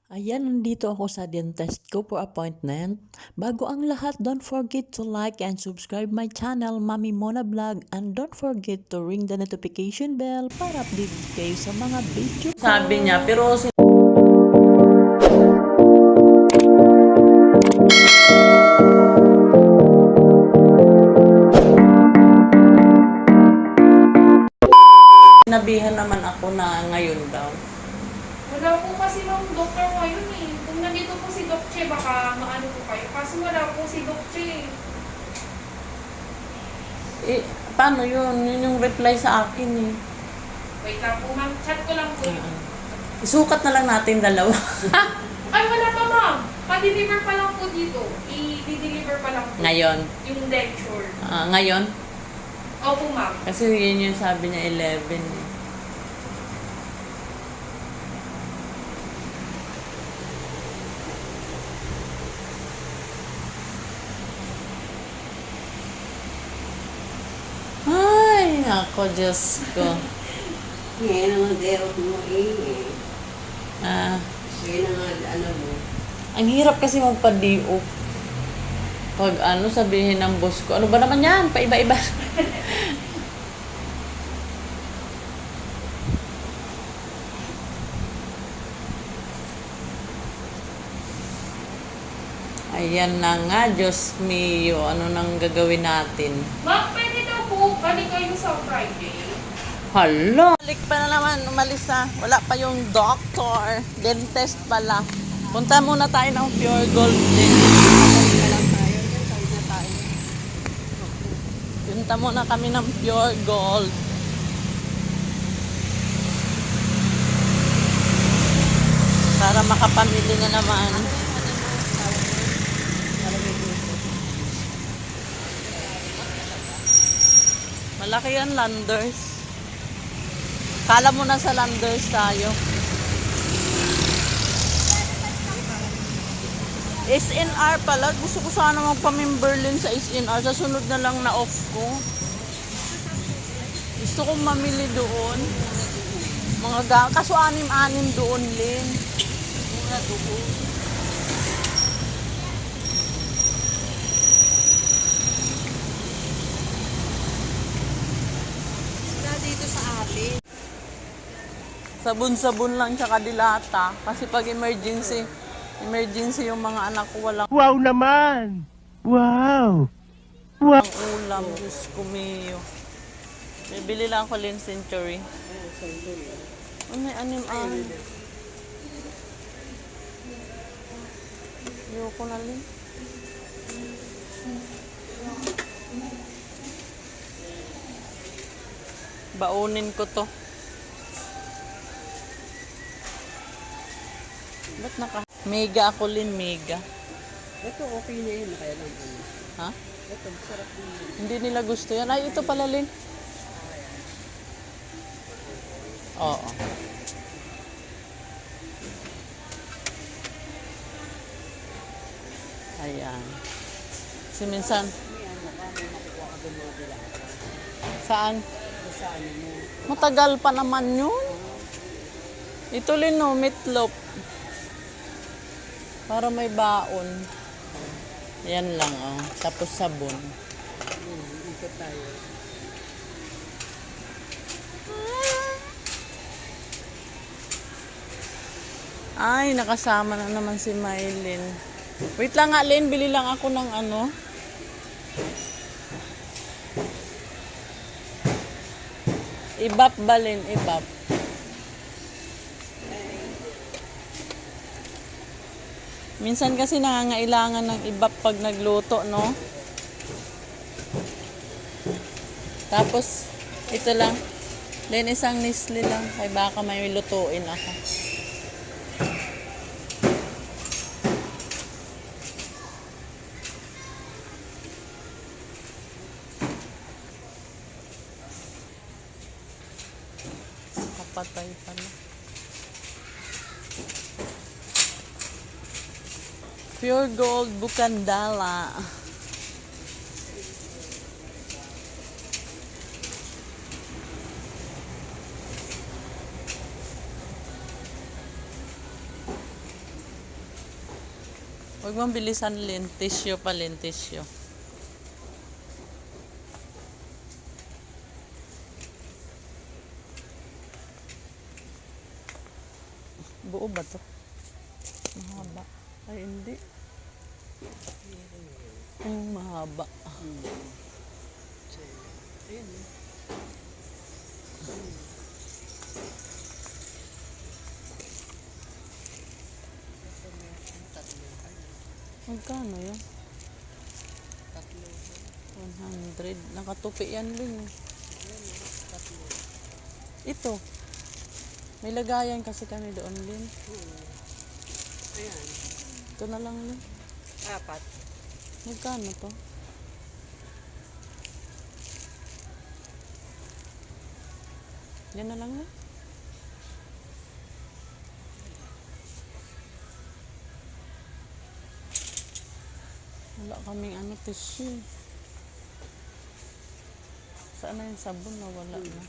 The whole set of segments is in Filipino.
Ayan, nandito ako sa dentist ko for appointment. Bago ang lahat, don't forget to like and subscribe my channel, Mami Mona Vlog. And don't forget to ring the notification bell para updated kayo sa mga video ko. Sabi niya, pero sinabihan naman ako na ngayon daw. Wala po kasi ng doktor ngayon eh. Kung nandito po si Doc Che, baka maano po kayo. Kaso wala po si Doc Che. Eh, paano yun? Yun yung reply sa akin eh. Wait lang po ma'am, chat ko lang po. Isukat na lang natin dalawa. Ay, wala pa ma'am. Pa-deliver pa lang po dito. I-deliver pa lang po. Ngayon? Yung denture. Ngayon? Opo ma'am. Kasi yun yung sabi niya 11 eh. Ay, ako, Diyos ko. Ngayon ang derot mo eh. Ah, Ngayon ang ano mo. ang hirap kasi magpa-DO. Pag sabihin ng boss ko, ano ba naman yan? Paiba-iba. Ayan na nga, Diyos mio. Ano nang gagawin natin? Ma'am, pwede daw po. Balik kayo sa Friday. Hala! Balik pa na naman, umalis na. Wala pa yung doctor. Dentist pala. Punta muna tayo ng Pure Gold din. Punta muna kami ng Pure Gold. Para makapamili na naman. Malaki yan, Landers. Kala mo na sa Landers tayo. SNR pala. Gusto ko sana magpa-memberlin sa SNR. Sa sunod na lang na off ko. Gusto kong mamili doon. Kaso anim-anim doon, Lin. Mura doon. Dito sa atin. Sabon-sabon lang tsaka dilata. Kasi pag emergency yung mga anak ko walang Wow naman! Wow! ulam. Diyos ko mio. Bibili lang ako Lin Century. May anim-anim. Ayoko na Lin. Baunin ko to. Ba't Mega ako Lin, mega. Ito okay na yun. Kaya lang ano. Ha? Ito, sarap din yun. Hindi nila gusto yan. Ay, ito pala Lin. Oo. Ayan. Kasi minsan, saan? Sa ano mo. Matagal pa naman yun. Ito Lin, no, meatloaf. Para may baon. Yan lang, oh. Tapos sabon. Ikot tayo. Ay, nakasama na naman si Mylene. Wait lang nga, Lynn. Bili lang ako ng ano. Ibap ba, Lynn? Ibap. Minsan kasi nangangailangan ng ibap pag nagluto, no? Tapos, ito lang. Lynn, isang Nestle lang. Ay, baka may lutuin ako. Kapatay pala. Pure Gold Bukandala. Huwag mong bilisan, Lin. Tissue pa, Lin. Tissue. Buo ba to? Mahaba. Ay, hindi. Mahaba. Magkano yun? 100. Nakatupi yan din. Ito. May lagayan kasi kami doon din. Ayan. Ito na lang din. 4. Magkano to? Yan na lang din. Wala kaming tissue. Saan na yung sabon? Nawala na.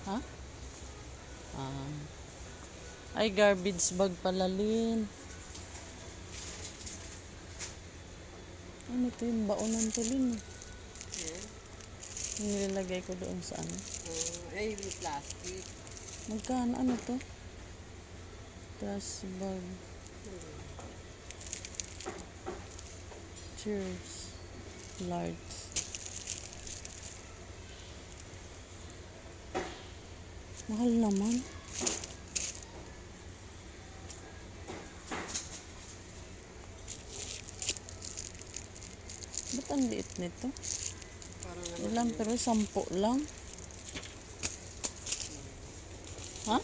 Ha? Ay, garbage bag pala, Lin. Ano to yung baonan to, Lin? Yung nilalagay ko doon sa ano. Ay, yung plastic. Magkano? Ano to? Trash bag. Cheers. Large. Mahal naman. Ba't ang liit nito? Parang Ilang pero 10 lang. Ha?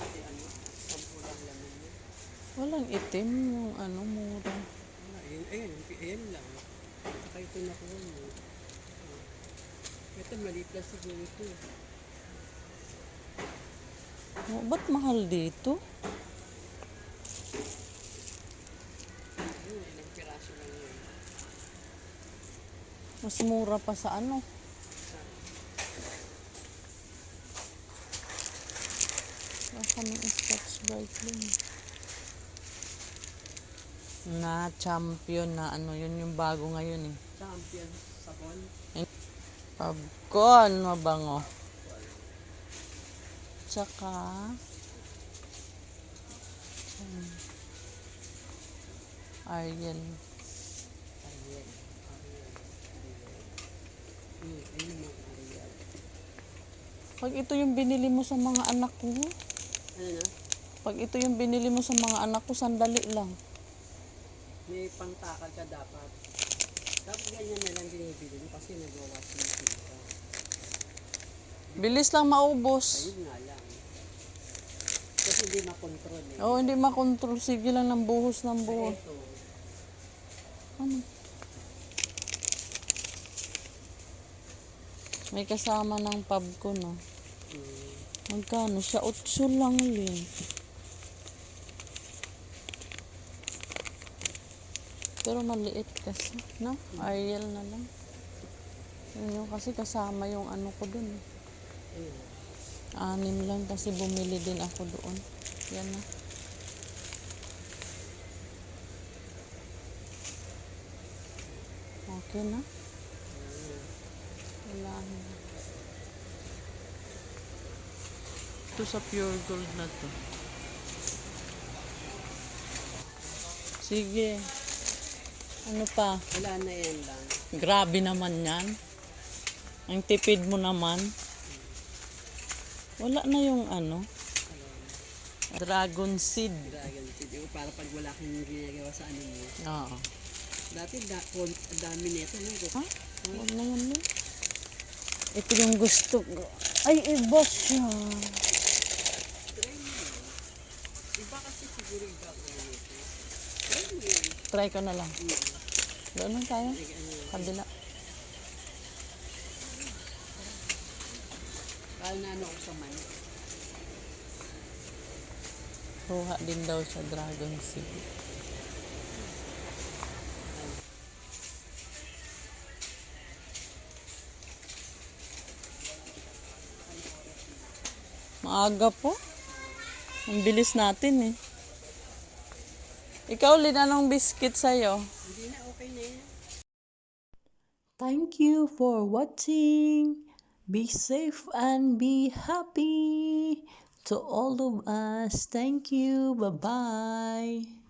Walang itim yung mura. Ayan lang. Saka ito nakuha mo. Ito, maliit lang siguro ito. Oh, ba't mahal dito? Ilang piraso lang yun. Mas mura pa sa ano. Wala kaming Scotch Brightling. Na champion na yun yung bago ngayon eh. Champion sabon. Pabcon, mabango. Tsaka Ariel. Pag ito yung binili mo sa mga anak ko, Ano na? pag ito yung binili mo sa mga anak ko, sandali lang. May pangtakal ka dapat. Dapat ganyan na lang binibili mo kasi nag-wash machine ka. Bilis lang maubos. Ayun nga lang. Kasi hindi makontrol eh. Oo, hindi makontrol. Sige lang ng buhos ng buhos. Ito, Ano? May kasama ng pub ko, no? Magkano siya? 8 lang yun. Pero maliit kasi, no? Ariel na lang. Yun yung kasi kasama yung ano ko dun. ayun. 6 lang kasi bumili din ako doon. Yan na. Okay na? Wala na. Ito sa pure gold na to. Sige. Ano pa? Wala na yan lang. Grabe naman yan. Ang tipid mo naman. Wala na yung dragon seed. Dragon seed. Yung para pag wala kang ginagawa sa ano mo. Oo. Dati dami nito. No? Ha? Huwag na yan din. Ito yung gusto ko. Ay, iba siya. Iba kasi siguro iba. Try ko na lang. Doon lang tayo. Kabila. Kala na ano ko sa man. Kuha din daw sa dragon seed. Maaga po. Ang bilis natin eh. Ikaw, Lin, anong biscuit sa'yo? Hindi na, okay na yan. Thank you for watching. Be safe and be happy. To all of us, thank you. Bye-bye.